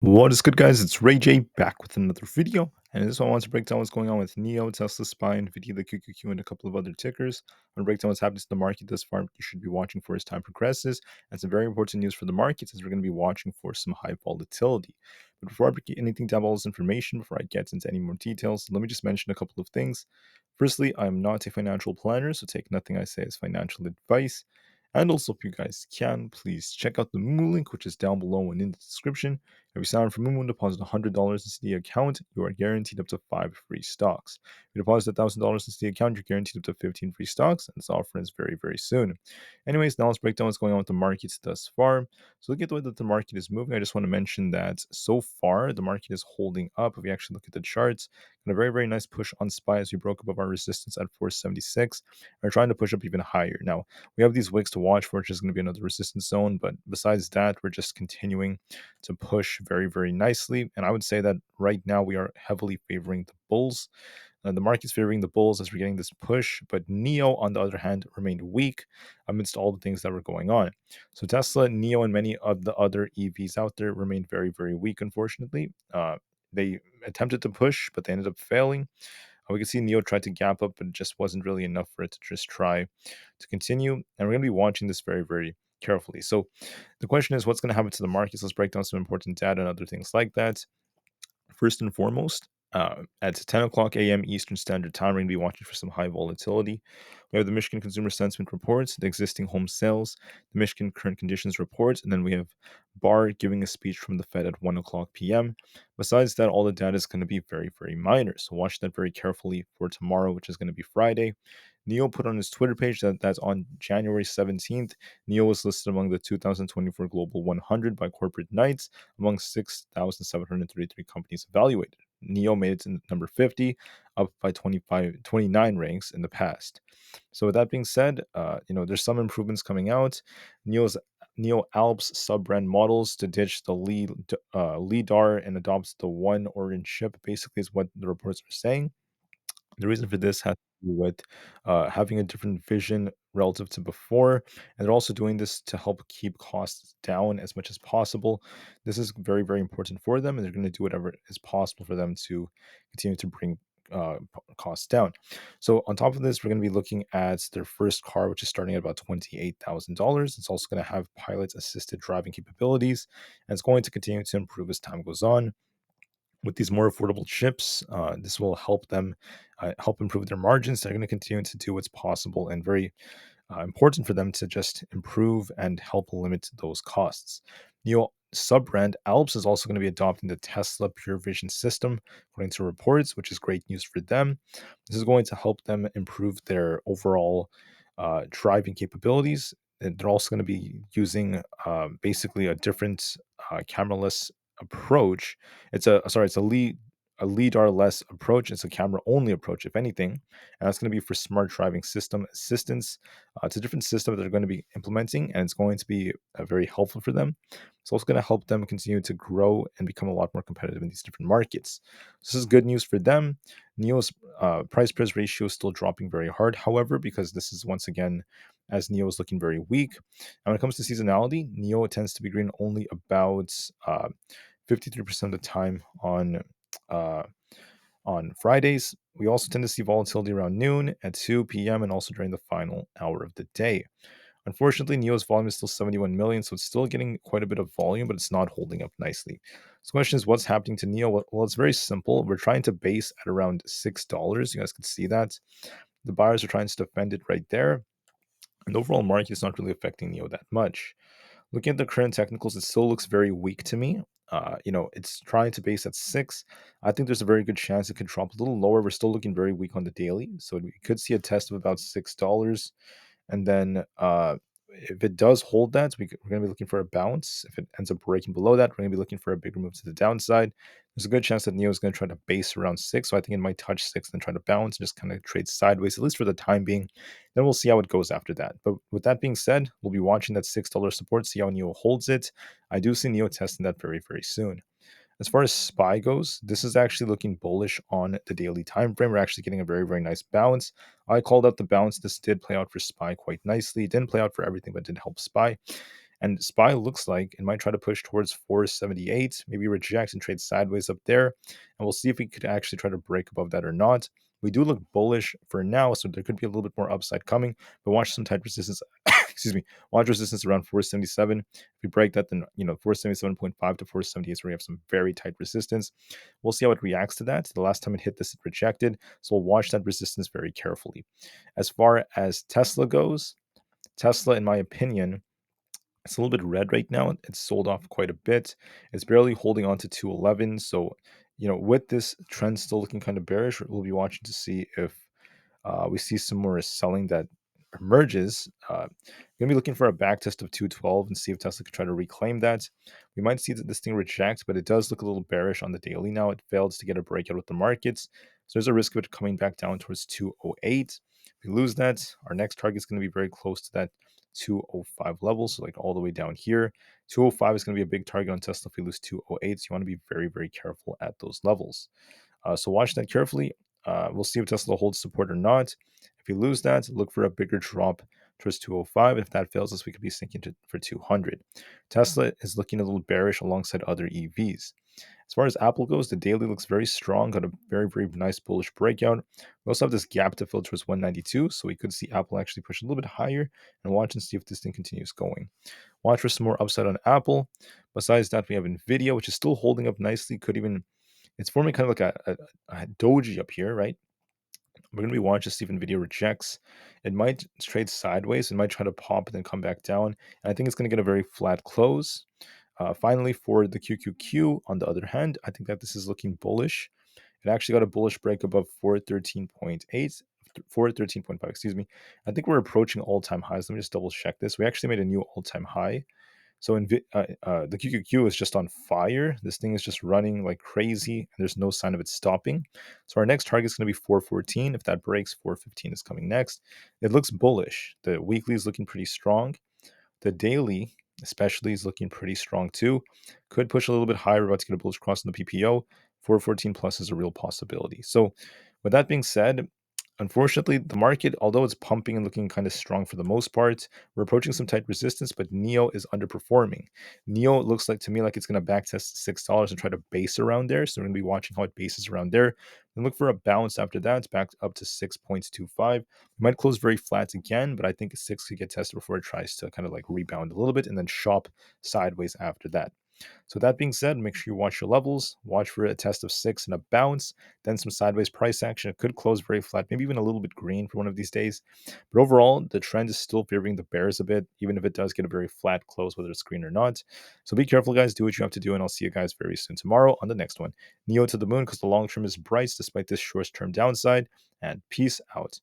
What is good, guys? It's Rey-Jay back with another video, and in this one I want to break down what's going on with NIO, Tesla, SPY, Nvda, the QQQ, and a couple of other tickers. I'm going to break down what's happening to the market thus far, what you should be watching for as time progresses, and some very important news for the markets as we're going to be watching for some high volatility. But before I break anything down all this information, before I get into any more details, let me just mention a couple of things. Firstly, I am not a financial planner, so take nothing I say as financial advice. And also, if you guys can, please check out the Moo link, which is down below and in the description. If you sign up for Moo and deposit $100 into the account, you are guaranteed up to 5 free stocks. If you deposit $1,000 into the account, you're guaranteed up to 15 free stocks, and this offer ends very, very soon. Anyways, now let's break down what's going on with the markets thus far. So looking at the way that the market is moving, I just want to mention that so far the market is holding up. If we actually look at the charts, got a very, very nice push on SPY as we broke above our resistance at 476. We're trying to push up even higher. Now, we have these wicks to watch for, which is going to be another resistance zone, but besides that, we're just continuing to push very, very nicely. And I would say that right now we are heavily favoring the bulls. The market's favoring the bulls as we're getting this push, but NIO, on the other hand, remained weak amidst all the things that were going on. So Tesla, NIO, and many of the other EVs out there remained very, very weak, unfortunately. They attempted to push, but they ended up failing. We can see NIO tried to gap up, but it just wasn't really enough for it to just try to continue. And we're going to be watching this very, very carefully. So the question is, what's going to happen to the markets? Let's break down some important data and other things like that. First and foremost, at 10 o'clock a.m. Eastern Standard Time, we're going to be watching for some high volatility. We have the Michigan Consumer Sentiment Reports, the existing home sales, the Michigan Current Conditions Reports, and then we have Barr giving a speech from the Fed at 1 o'clock p.m. Besides that, all the data is going to be very, very minor. So watch that very carefully for tomorrow, which is going to be Friday. NIO put on his Twitter page that's on January 17th. NIO was listed among the 2024 Global 100 by Corporate Knights among 6,733 companies evaluated. NIO made it to number 50, up by 29 ranks in the past. So with that being said, there's some improvements coming out. NIO Alps sub-brand models to ditch the LIDAR and adopts the one orange chip, basically is what the reports are saying. The reason for this has to do with having a different vision relative to before, and they're also doing this to help keep costs down as much as possible. This is very, very important for them, and they're going to do whatever is possible for them to continue to bring costs down. So on top of this, we're going to be looking at their first car, which is starting at about $28,000. It's also going to have pilot assisted driving capabilities, and it's going to continue to improve as time goes on with these more affordable chips. This will help them help improve their margins. They're going to continue to do what's possible and very important for them to just improve and help limit those costs. Sub-brand Alps is also going to be adopting the Tesla Pure Vision system, according to reports, which is great news for them. This is going to help them improve their overall driving capabilities. And they're also going to be using basically a different camera-less approach. It's a LiDAR less approach. It's a camera only approach, if anything, and that's going to be for smart driving system assistance. It's a different system that they're going to be implementing, and it's going to be very helpful for them. It's also going to help them continue to grow and become a lot more competitive in these different markets. So this is good news for them. NIO's price price ratio is still dropping very hard, however, because this is once again as NIO is looking very weak. And when it comes to seasonality, NIO tends to be green only about 53% of the time uh, on Fridays. We also tend to see volatility around noon, at 2 p.m., and also during the final hour of the day. Unfortunately, NIO's volume is still 71 million, so it's still getting quite a bit of volume, but it's not holding up nicely. So the question is, what's happening to NIO? Well, it's very simple. We're trying to base at around $6. You guys can see that. The buyers are trying to defend it right there. And the overall market is not really affecting NIO that much. Looking at the current technicals, it still looks very weak to me. It's trying to base at 6. I think there's a very good chance it could drop a little lower. We're still looking very weak on the daily, so we could see a test of about $6. And then if it does hold that, we're going to be looking for a bounce. If it ends up breaking below that, we're going to be looking for a bigger move to the downside. There's a good chance that NIO is going to try to base around 6. So I think it might touch 6 and try to bounce and just kind of trade sideways, at least for the time being. Then we'll see how it goes after that. But with that being said, we'll be watching that $6 support, see how NIO holds it. I do see NIO testing that very, very soon. As far as SPY goes, this is actually looking bullish on the daily time frame. We're actually getting a very, very nice bounce. I called out the bounce. This did play out for SPY quite nicely. It didn't play out for everything, but did help SPY. And SPY looks like it might try to push towards 478, maybe reject and trade sideways up there. And we'll see if we could actually try to break above that or not. We do look bullish for now, so there could be a little bit more upside coming, but watch some tight resistance. Excuse me. Watch resistance around 477. If we break that, then 477.5 to 478 is where we have some very tight resistance. We'll see how it reacts to that. The last time it hit this, it rejected. So we'll watch that resistance very carefully. As far as Tesla goes, Tesla, in my opinion, it's a little bit red right now. It's sold off quite a bit. It's barely holding on to 211. So, with this trend still looking kind of bearish, we'll be watching to see if we see some more selling that emerges. Going to be looking for a back test of 212 and see if Tesla can try to reclaim that. We might see that this thing reject, but it does look a little bearish on the daily now. It failed to get a breakout with the markets. So there's a risk of it coming back down towards 208. If we lose that, our next target is going to be very close to that 205 level. So like all the way down here. 205 is going to be a big target on Tesla if we lose 208. So you want to be very, very careful at those levels. So watch that carefully. We'll see if Tesla holds support or not. If we lose that, look for a bigger drop towards 205. If that fails us, we could be sinking for 200. Tesla is looking a little bearish alongside other EVs. As far as Apple goes, the daily looks very strong, got a very, very nice bullish breakout. We also have this gap to fill towards 192, so we could see Apple actually push a little bit higher and watch and see if this thing continues going. Watch for some more upside on Apple. Besides that, we have Nvidia, which is still holding up nicely. It's forming kind of like a doji up here, right? We're going to be watching to see if NVIDIA rejects. It might trade sideways. It might try to pop and then come back down. And I think it's going to get a very flat close. Finally, for the QQQ, on the other hand, I think that this is looking bullish. It actually got a bullish break above 413.8, 413.5, excuse me. I think we're approaching all-time highs. Let me just double check this. We actually made a new all-time high. So the QQQ is just on fire. This thing is just running like crazy, and there's no sign of it stopping. So our next target is going to be 414. If that breaks, 415 is coming next. It looks bullish. The weekly is looking pretty strong. The daily, especially, is looking pretty strong too. Could push a little bit higher. We're about to get a bullish cross in the PPO. 414 plus is a real possibility. So with that being said, unfortunately, the market, although it's pumping and looking kind of strong for the most part, we're approaching some tight resistance, but NIO is underperforming. NIO looks like to me like it's going to backtest $6 and try to base around there. So we're going to be watching how it bases around there and look for a bounce after that. It's back up to 6.25. It might close very flat again, but I think 6 could get tested before it tries to kind of like rebound a little bit and then shop sideways after that. So that being said, make sure you watch your levels, watch for a test of 6 and a bounce, then some sideways price action. It could close very flat, maybe even a little bit green for one of these days. But overall, the trend is still favoring the bears a bit, even if it does get a very flat close, whether it's green or not. So be careful, guys. Do what you have to do, and I'll see you guys very soon tomorrow on the next one. NIO to the moon because the long term is bright despite this short term downside, and peace out.